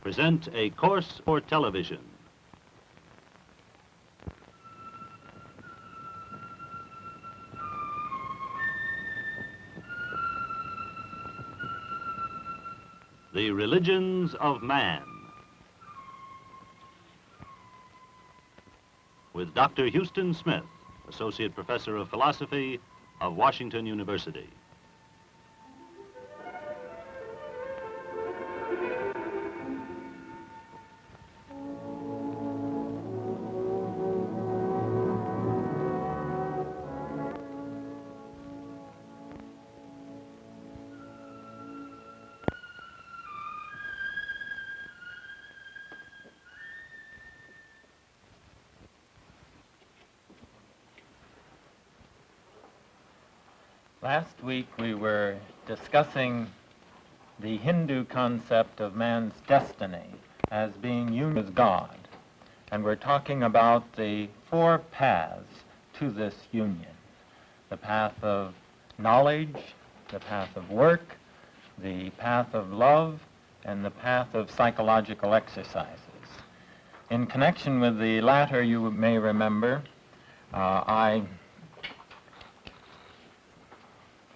present a course for television. The Religions of Man, with Dr. Houston Smith, Associate Professor of Philosophy of Washington University. Last week we were discussing the Hindu concept of man's destiny as being union with God, and we're talking about the four paths to this union: the path of knowledge, the path of work, the path of love, and the path of psychological exercises. In connection with the latter, you may remember, I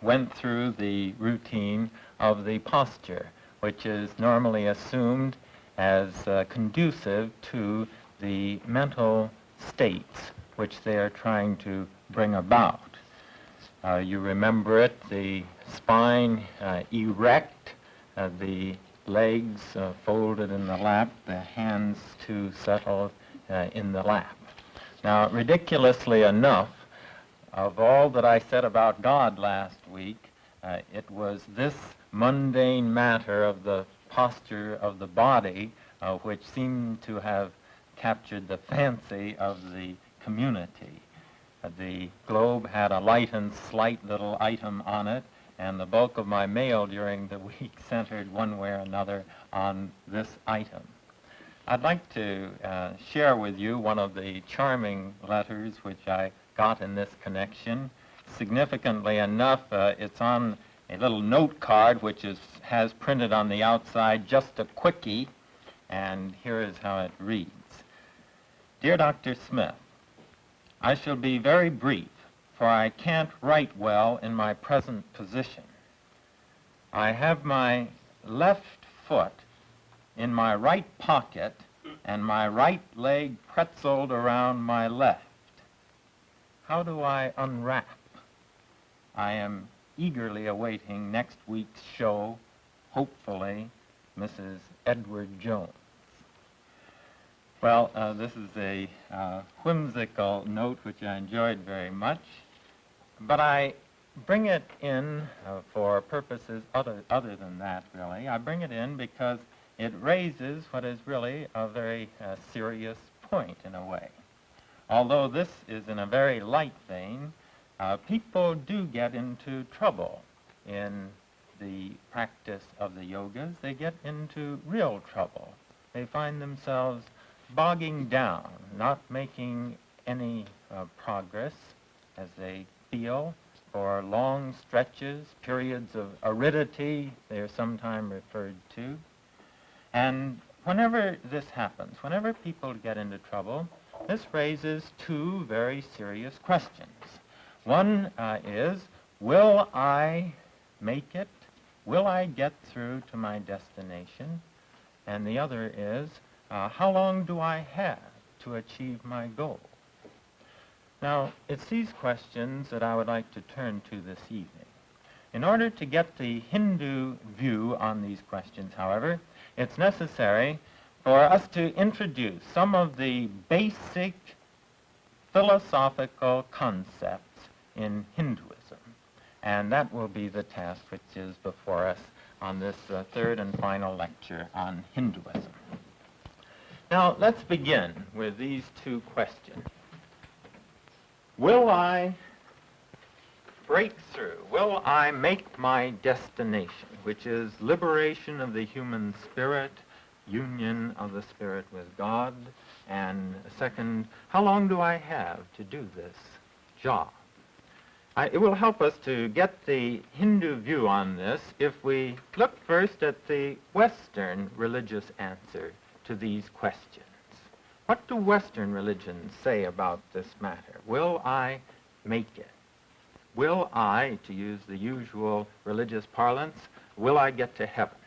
went through the routine of the posture, which is normally assumed as conducive to the mental states which they are trying to bring about. You remember it: the spine erect, the legs folded in the lap, the hands to settle in the lap. Now, ridiculously enough, of all that I said about God last week, it was this mundane matter of the posture of the body which seemed to have captured the fancy of the community. The globe had a light and slight little item on it, and the bulk of my mail during the week centered one way or another on this item. I'd like to share with you one of the charming letters which I got in this connection. Significantly enough, it's on a little note card which has printed on the outside just a quickie, and here is how it reads. Dear Dr. Smith, I shall be very brief, for I can't write well in my present position. I have my left foot in my right pocket and my right leg pretzeled around my left. How do I unwrap? I am eagerly awaiting next week's show, hopefully, Mrs. Edward Jones. Well, this is a whimsical note which I enjoyed very much, but I bring it in for purposes other than that, really. I bring it in because it raises what is really a very serious point in a way. Although this is in a very light vein, people do get into trouble in the practice of the yogas. They get into real trouble. They find themselves bogging down, not making any progress as they feel for long stretches, periods of aridity they are sometimes referred to. And whenever this happens, whenever people get into trouble, this raises two very serious questions. One is, will I make it? Will I get through to my destination? And the other is, how long do I have to achieve my goal? Now, it's these questions that I would like to turn to this evening. In order to get the Hindu view on these questions, however, it's necessary for us to introduce some of the basic philosophical concepts in Hinduism. And that will be the task which is before us on this third and final lecture on Hinduism. Now, let's begin with these two questions. Will I break through? Will I make my destination, which is liberation of the human spirit, union of the spirit with God, and second, how long do I have to do this job? It will help us to get the Hindu view on this if we look first at the Western religious answer to these questions. What do Western religions say about this matter? Will I make it? Will I, to use the usual religious parlance, will I get to heaven?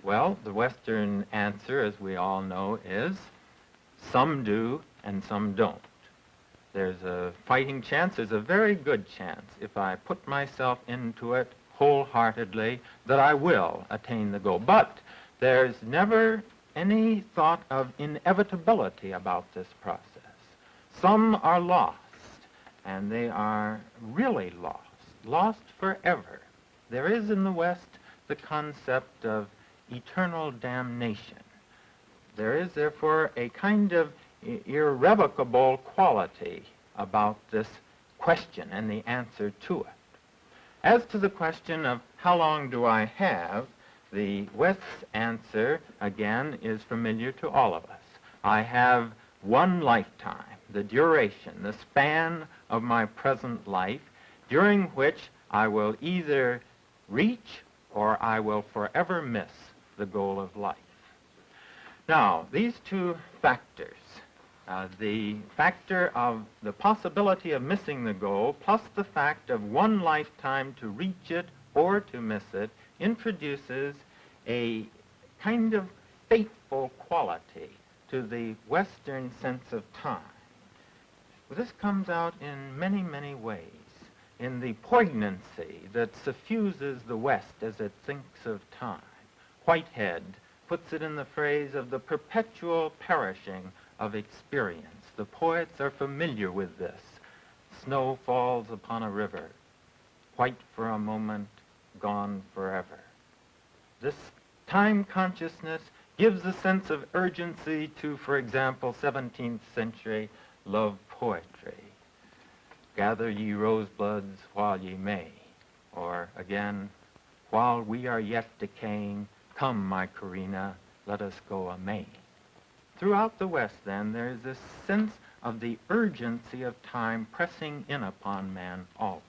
Well, the Western answer, as we all know, is some do and some don't. There's a fighting chance, there's a very good chance, if I put myself into it wholeheartedly, that I will attain the goal. But there's never any thought of inevitability about this process. Some are lost, and they are really lost forever. There is in the West the concept of eternal damnation. There is, therefore, a kind of irrevocable quality about this question and the answer to it. As to the question of how long do I have, the West's answer, again, is familiar to all of us. I have one lifetime, the duration, the span of my present life, during which I will either reach or I will forever miss the goal of life. Now, these two factors, the factor of the possibility of missing the goal plus the fact of one lifetime to reach it or to miss it, introduces a kind of fateful quality to the Western sense of time. This comes out in many, many ways. In the poignancy that suffuses the West as it thinks of time. Whitehead puts it in the phrase of the perpetual perishing of experience. The poets are familiar with this. Snow falls upon a river, white for a moment, gone forever. This time consciousness gives a sense of urgency to, for example, 17th century love poetry. Gather ye rosebuds while ye may. Or again, while we are yet decaying, come, my Corinna, let us go a-May. Throughout the West, then, there is this sense of the urgency of time pressing in upon man always.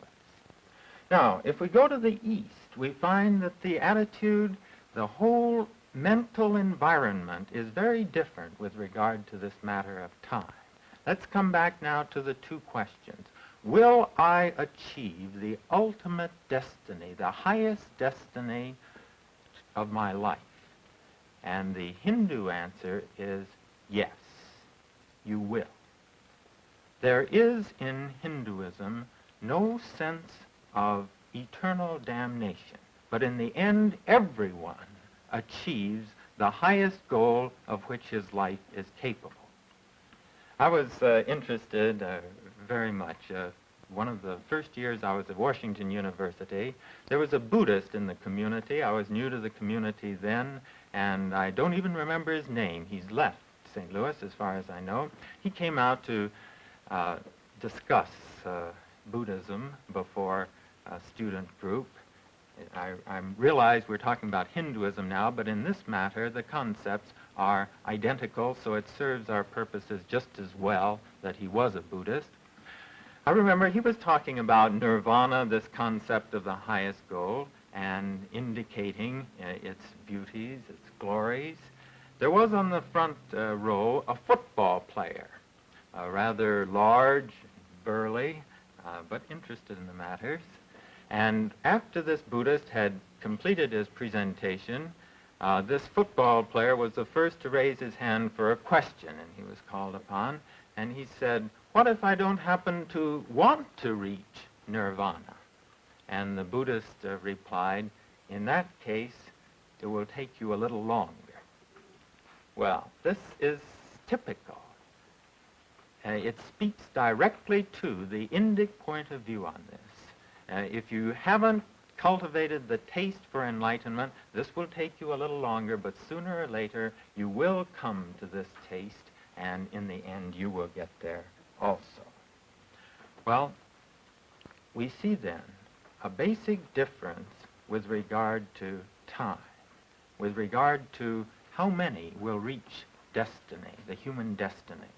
Now, if we go to the East, we find that the attitude, the whole mental environment is very different with regard to this matter of time. Let's come back now to the two questions. Will I achieve the ultimate destiny, the highest destiny of my life? And the Hindu answer is yes, you will. There is in Hinduism no sense of eternal damnation, but in the end, everyone achieves the highest goal of which his life is capable. I was interested very much. One of the first years I was at Washington University, there was a Buddhist in the community. I was new to the community then, and I don't even remember his name. He's left St. Louis, as far as I know. He came out to discuss Buddhism before a student group. I realize we're talking about Hinduism now, but in this matter, the concepts are identical, so it serves our purposes just as well that he was a Buddhist. I remember he was talking about nirvana, this concept of the highest goal, and indicating its beauties, its glories. There was on the front row a football player, rather large, burly, but interested in the matters. And after this Buddhist had completed his presentation, this football player was the first to raise his hand for a question, and he was called upon. And he said, "What if I don't happen to want to reach nirvana?" And the Buddhist replied, "In that case, it will take you a little longer." Well, this is typical. It speaks directly to the Indic point of view on this. If you haven't cultivated the taste for enlightenment, this will take you a little longer, but sooner or later you will come to this taste, and in the end you will get there also. Well, we see then a basic difference with regard to time, with regard to how many will reach destiny, the human destiny.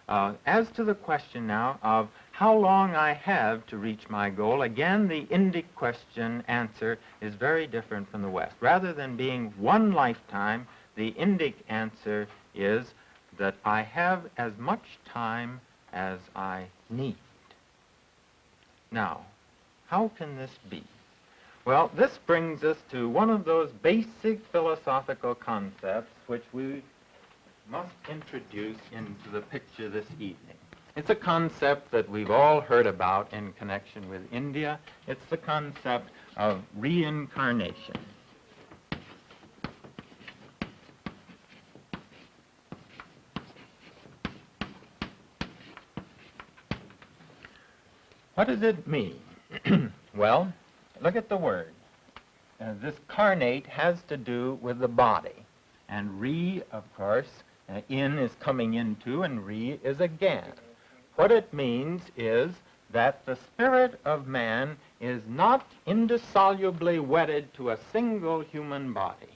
As to the question now of how long I have to reach my goal, again, the Indic question answer is very different from the West. Rather than being one lifetime, the Indic answer is that I have as much time as I need. Now, how can this be? Well, this brings us to one of those basic philosophical concepts which we must introduce into the picture this evening. It's a concept that we've all heard about in connection with India. It's the concept of reincarnation. What does it mean? Well, look at the word. This carnate has to do with the body. And re, of course, in is coming into, and re is again. What it means is that the spirit of man is not indissolubly wedded to a single human body.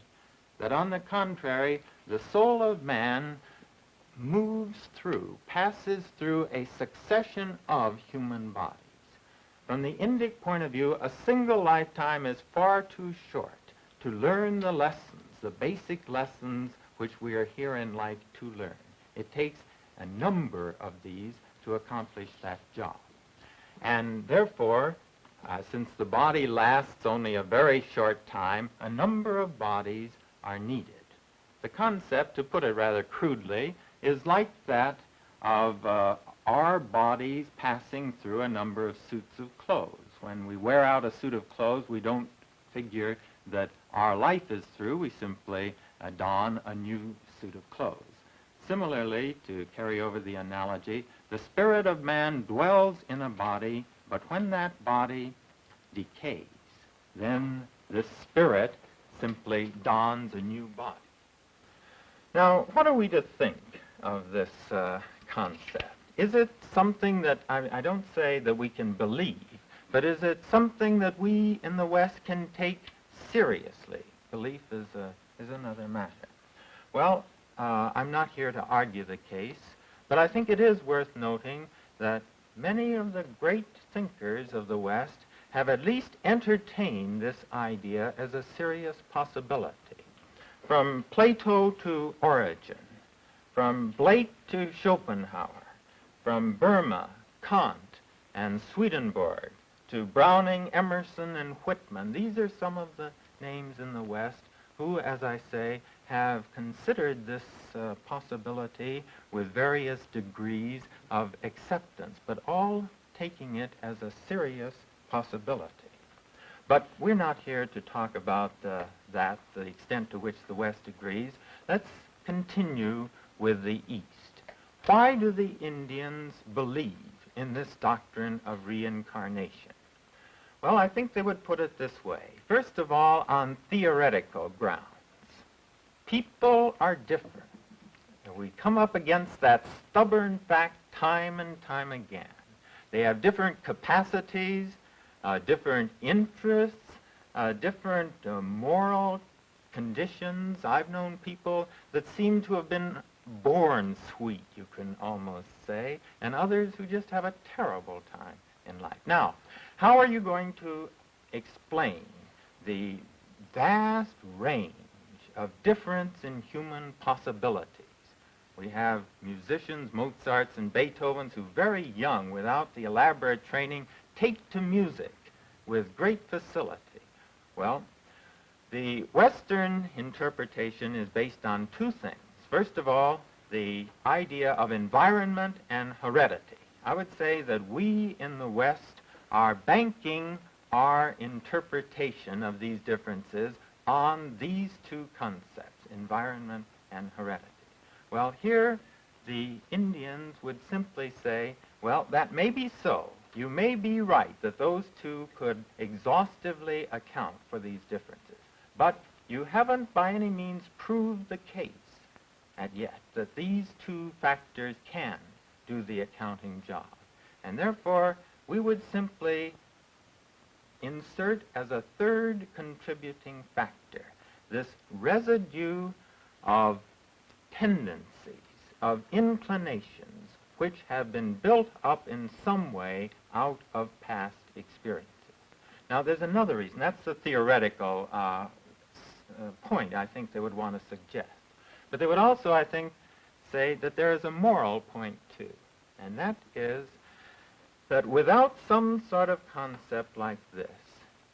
That on the contrary, the soul of man moves through, passes through a succession of human bodies. From the Indic point of view, a single lifetime is far too short to learn the lessons, the basic lessons which we are here in life to learn. It takes a number of these to accomplish that job. And therefore, since the body lasts only a very short time, a number of bodies are needed. The concept, to put it rather crudely, is like that of our bodies passing through a number of suits of clothes. When we wear out a suit of clothes, we don't figure that our life is through. We simply don a new suit of clothes. Similarly, to carry over the analogy, the spirit of man dwells in a body, but when that body decays, then this spirit simply dons a new body. Now, what are we to think of this concept? Is it something that, I don't say that we can believe, but is it something that we in the West can take seriously? Belief is another matter. Well, I'm not here to argue the case, but I think it is worth noting that many of the great thinkers of the West have at least entertained this idea as a serious possibility. From Plato to Origen, from Blake to Schopenhauer, from Burma, Kant, and Swedenborg, to Browning, Emerson, and Whitman. These are some of the names in the West who, as I say, have considered this possibility with various degrees of acceptance, but all taking it as a serious possibility. But we're not here to talk about the extent to which the West agrees. Let's continue with the East. Why do the Indians believe in this doctrine of reincarnation? Well, I think they would put it this way. First of all, on theoretical grounds. People are different. And we come up against that stubborn fact time and time again. They have different capacities, different interests, different moral conditions. I've known people that seem to have been born sweet, you can almost say, and others who just have a terrible time in life. Now, how are you going to explain the vast range of difference in human possibilities? We have musicians, Mozarts and Beethovens, who very young, without the elaborate training, take to music with great facility. Well, the Western interpretation is based on two things. First of all, the idea of environment and heredity. I would say that we in the West are banking our interpretation of these differences on these two concepts, environment and heredity. Well, here the Indians would simply say, well, that may be so. You may be right that those two could exhaustively account for these differences, but you haven't by any means proved the case as yet that these two factors can do the accounting job. And therefore, we would simply insert as a third contributing factor this residue of tendencies, of inclinations which have been built up in some way out of past experiences. Now, there's another reason. That's the theoretical point I think they would want to suggest. But they would also, I think, say that there is a moral point, too. And that is that without some sort of concept like this,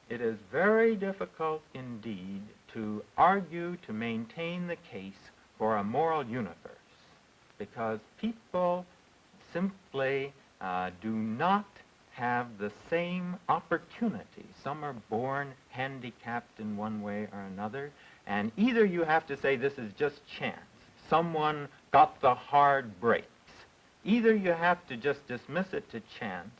it is very difficult indeed to argue to maintain the case for a moral universe, because people simply do not have the same opportunity. Some are born handicapped in one way or another, and either you have to say this is just chance, someone got the hard breaks. Either you have to just dismiss it to chance,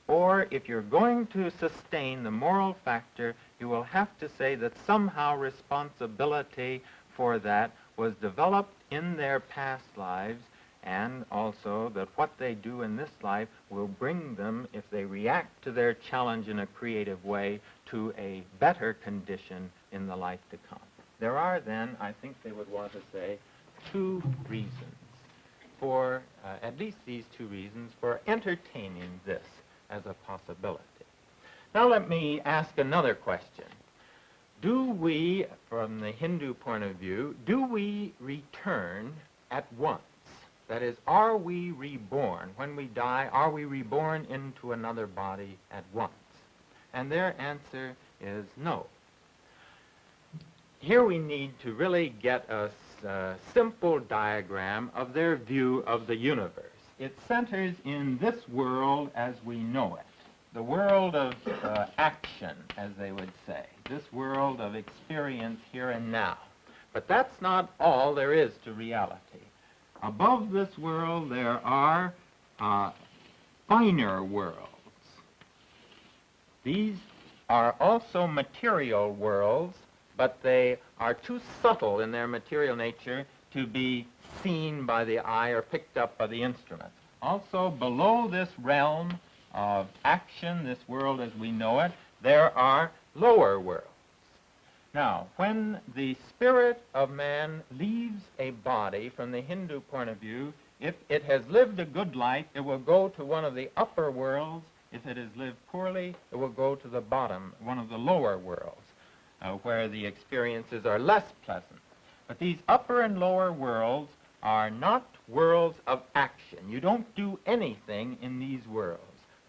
or if you're going to sustain the moral factor, you will have to say that somehow responsibility for that was developed in their past lives, and also that what they do in this life will bring them, if they react to their challenge in a creative way, to a better condition in the life to come. There are then, I think they would want to say, two reasons for, at least these two reasons, for entertaining this as a possibility. Now let me ask another question. Do we, from the Hindu point of view, do we return at once? That is, are we reborn? When we die, are we reborn into another body at once? And their answer is no. Here we need to really get a simple diagram of their view of the universe. It centers in this world as we know it, the world of action, as they would say, this world of experience here and now. But that's not all there is to reality. Above this world, there are finer worlds. These are also material worlds, but they are too subtle in their material nature to be seen by the eye or picked up by the instruments. Also, below this realm of action, this world as we know it, there are lower worlds. Now, when the spirit of man leaves a body, from the Hindu point of view, if it has lived a good life, it will go to one of the upper worlds. If it has lived poorly, it will go to the bottom, one of the lower worlds, where the experiences are less pleasant. But these upper and lower worlds are not worlds of action. You don't do anything in these worlds.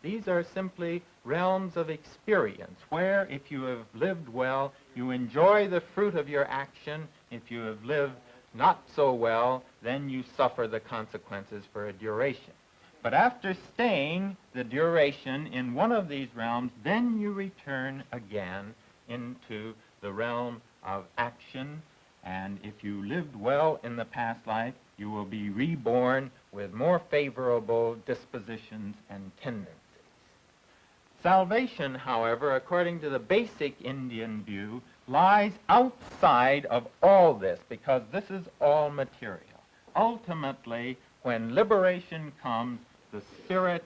These are simply realms of experience, where if you have lived well, you enjoy the fruit of your action. If you have lived not so well, then you suffer the consequences for a duration. But after staying the duration in one of these realms, then you return again into the realm of action, and if you lived well in the past life, you will be reborn with more favorable dispositions and tendencies. Salvation, however, according to the basic Indian view, lies outside of all this, because this is all material. Ultimately, when liberation comes, the spirit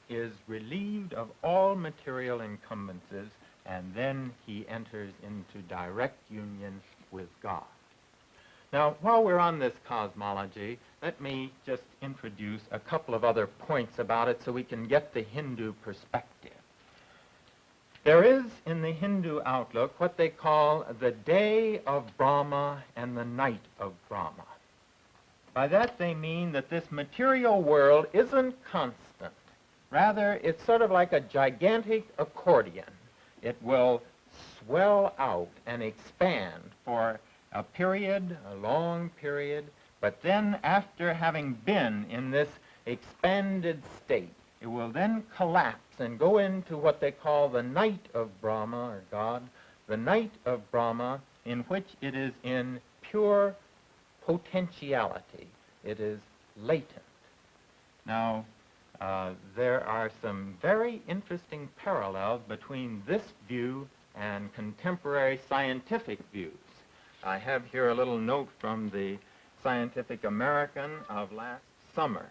is relieved of all material encumbrances, and then he enters into direct union with God. Now, while we're on this cosmology, let me just introduce a couple of other points about it so we can get the Hindu perspective. There is in the Hindu outlook what they call the day of Brahma and the night of Brahma. By that they mean that this material world isn't constant. Rather, it's sort of like a gigantic accordion. It will swell out and expand for a period, a long period, but then after having been in this expanded state, it will then collapse and go into what they call the night of Brahma, or God, the night of Brahma, in which it is in pure potentiality. It is latent. Now, there are some very interesting parallels between this view and contemporary scientific views. I have here a little note from the Scientific American of last summer.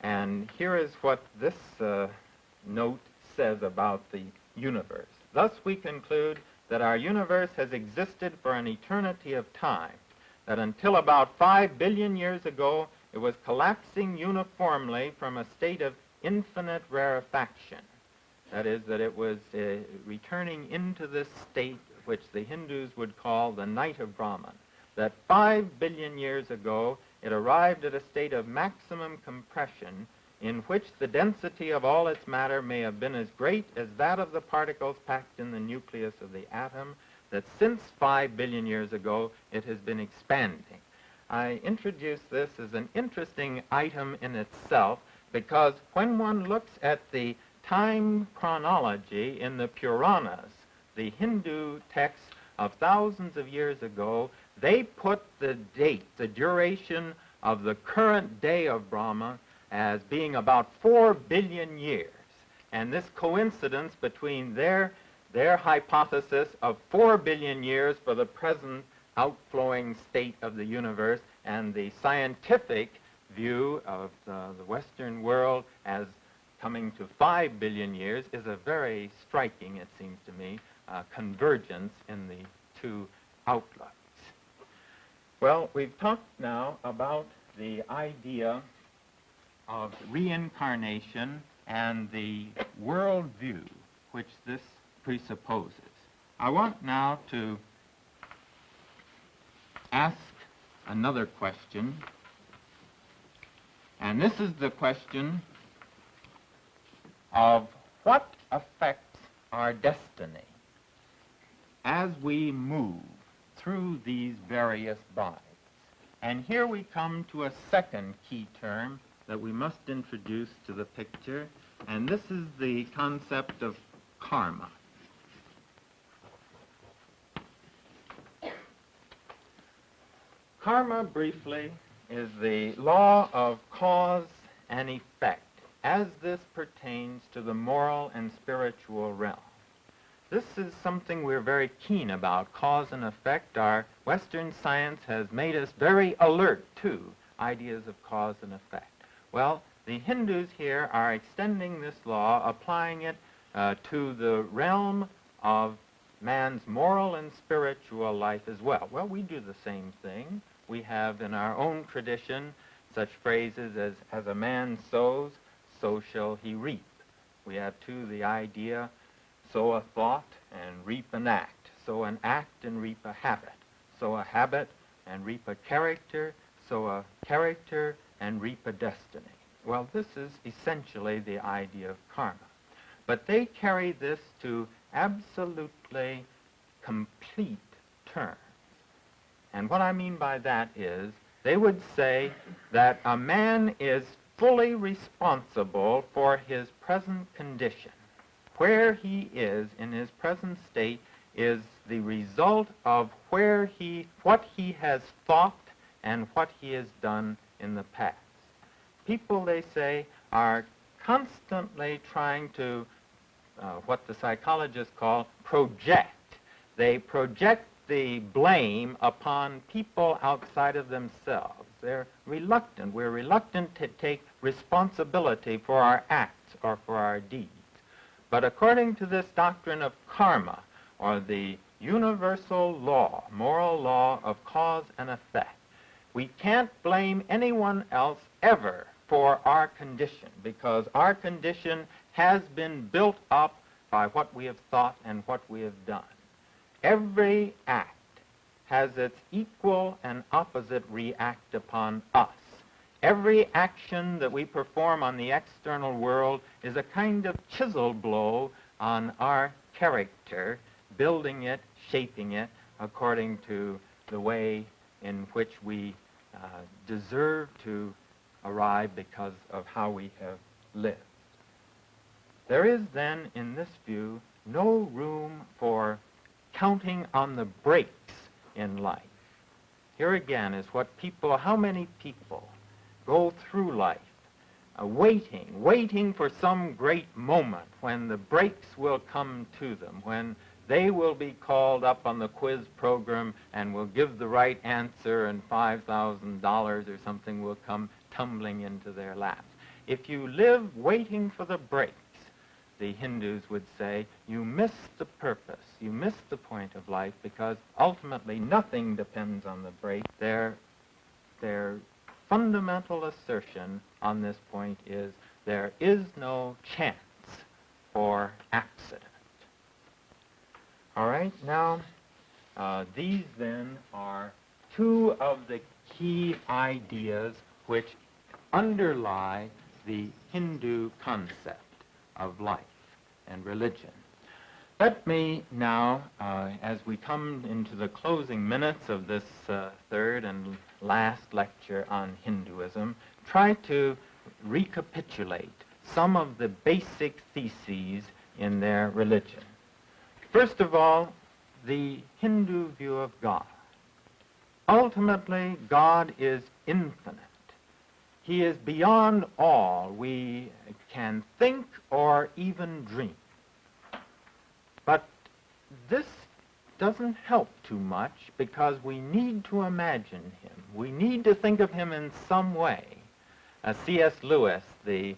And here is what this note says about the universe. Thus we conclude that our universe has existed for an eternity of time, that until about 5 billion years ago It was collapsing uniformly from a state of infinite rarefaction. That is, that it was returning into this state which the Hindus would call the night of Brahman. That 5 billion years ago, it arrived at a state of maximum compression in which the density of all its matter may have been as great as that of the particles packed in the nucleus of the atom, that since 5 billion years ago, it has been expanding. I introduce this as an interesting item in itself because when one looks at the time chronology in the Puranas, the Hindu texts of thousands of years ago, they put the date, the duration of the current day of Brahma as being about 4 billion years. And this coincidence between their hypothesis of 4 billion years for the present outflowing state of the universe and the scientific view of the Western world as coming to 5 billion years is a very striking, it seems to me, convergence in the two outlooks. Well, we've talked now about the idea of reincarnation and the worldview which this presupposes. I want now to ask another question, and this is the question of what affects our destiny as we move through these various bodies. And here we come to a second key term that we must introduce to the picture, and this is the concept of karma. Karma, briefly, is the law of cause and effect as this pertains to the moral and spiritual realm. This is something we're very keen about, cause and effect. Our Western science has made us very alert to ideas of cause and effect. Well, the Hindus here are extending this law, applying it to the realm of man's moral and spiritual life as well. Well, we do the same thing. We have in our own tradition such phrases as a man sows, so shall he reap. We have, too, the idea, sow a thought and reap an act. Sow an act and reap a habit. Sow a habit and reap a character. Sow a character and reap a destiny. Well, this is essentially the idea of karma. But they carry this to absolutely complete terms. And what I mean by that is they would say that a man is fully responsible for his present condition. Where he is in his present state is the result of what he has thought and what he has done in the past. People, they say, are constantly trying to, what the psychologists call, project. They project the blame upon people outside of themselves. They're reluctant. We're reluctant to take responsibility for our acts or for our deeds. But according to this doctrine of karma, or the universal law, moral law of cause and effect, we can't blame anyone else ever for our condition, because our condition has been built up by what we have thought and what we have done. Every act has its equal and opposite react upon us. Every action that we perform on the external world is a kind of chisel blow on our character, building it, shaping it according to the way in which we deserve to arrive because of how we have lived. There is then, in this view, no room for counting on the brakes in life. Here again is how many people go through life waiting for some great moment when the brakes will come to them, when they will be called up on the quiz program and will give the right answer and $5,000 or something will come tumbling into their laps. If you live waiting for the brakes, the Hindus would say, you miss the purpose, you miss the point of life, because ultimately nothing depends on the brake. They're fundamental assertion on this point is there is no chance for accident. All right, now these then are two of the key ideas which underlie the Hindu concept of life and religion. Let me now, as we come into the closing minutes of this third and last lecture on Hinduism, try to recapitulate some of the basic theses in their religion. First of all, the Hindu view of God. Ultimately, God is infinite. He is beyond all we can think or even dream. But this doesn't help too much because we need to imagine him. We need to think of him in some way. C.S. Lewis, the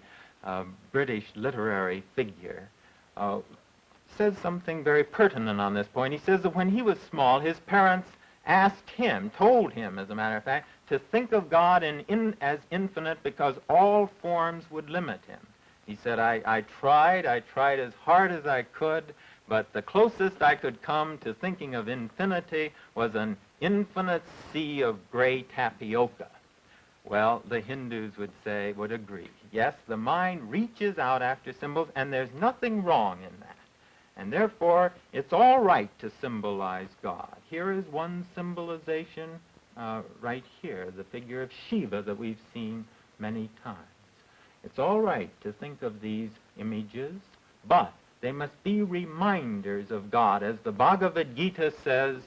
British literary figure, says something very pertinent on this point. He says that when he was small, his parents asked him, told him, as a matter of fact, to think of God as infinite because all forms would limit him. He said, I tried as hard as I could, but the closest I could come to thinking of infinity was an infinite sea of gray tapioca. Well, the Hindus would agree. Yes, the mind reaches out after symbols, and there's nothing wrong in that. And therefore, it's all right to symbolize God. Here is one symbolization right here, the figure of Shiva that we've seen many times. It's all right to think of these images, but they must be reminders of God. As the Bhagavad Gita says,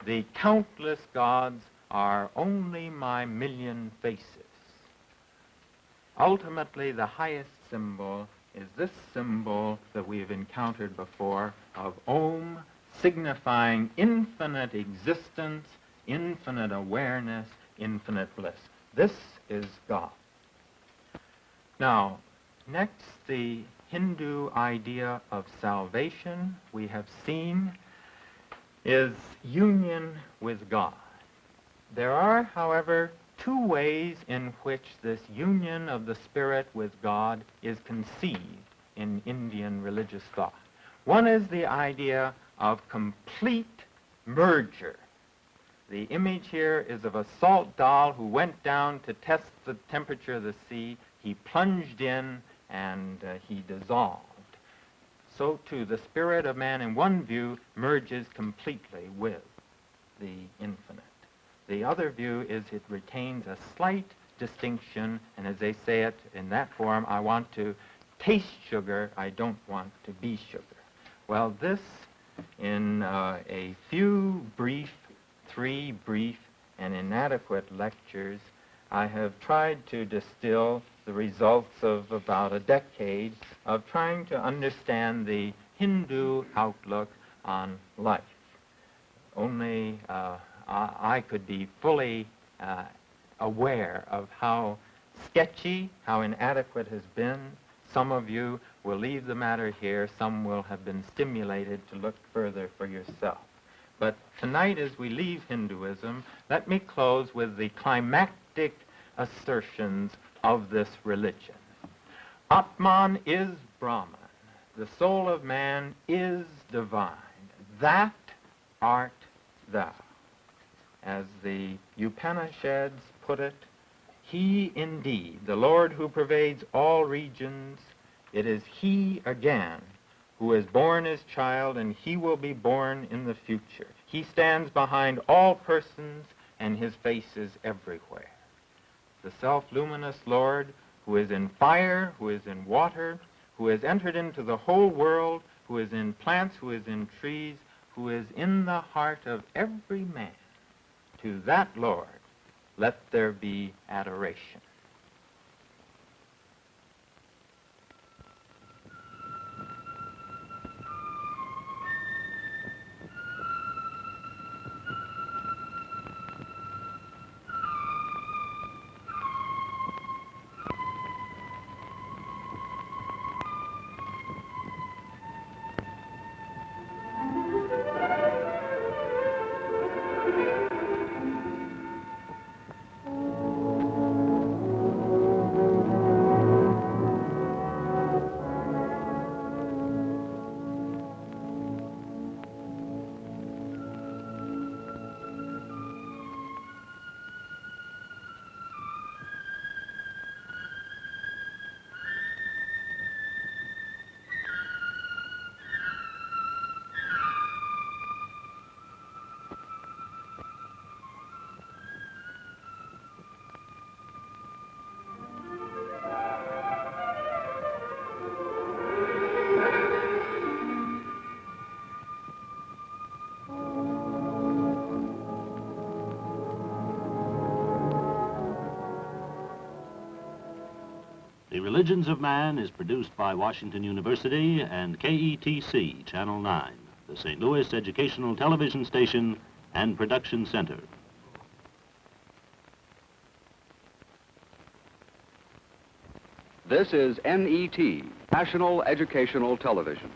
the countless gods are only my million faces. Ultimately, the highest symbol is this symbol that we've encountered before of Om, signifying infinite existence, infinite awareness, infinite bliss. This is God. Now, next, the Hindu idea of salvation, we have seen, is union with God. There are, however, two ways in which this union of the spirit with God is conceived in Indian religious thought. One is the idea of complete merger. The image here is of a salt doll who went down to test the temperature of the sea. He plunged in and he dissolved. So too, the spirit of man in one view merges completely with the infinite. The other view is it retains a slight distinction, and as they say it in that form, I want to taste sugar, I don't want to be sugar. Well, this, in a few three brief and inadequate lectures, I have tried to distill the results of about a decade of trying to understand the Hindu outlook on life. Only I could be fully aware of how sketchy, how inadequate has been. Some of you will leave the matter here. Some will have been stimulated to look further for yourself. But tonight, as we leave Hinduism, let me close with the climactic assertions of this religion. Atman is Brahman. The soul of man is divine. That art thou. As the Upanishads put it, he indeed, the Lord who pervades all regions, it is he again who is born as child, and he will be born in the future. He stands behind all persons, and his face is everywhere. The self-luminous Lord, who is in fire, who is in water, who has entered into the whole world, who is in plants, who is in trees, who is in the heart of every man. To that Lord, let there be adoration. Religions of Man is produced by Washington University and KETC, Channel 9, the St. Louis Educational Television Station and Production Center. This is NET, National Educational Television.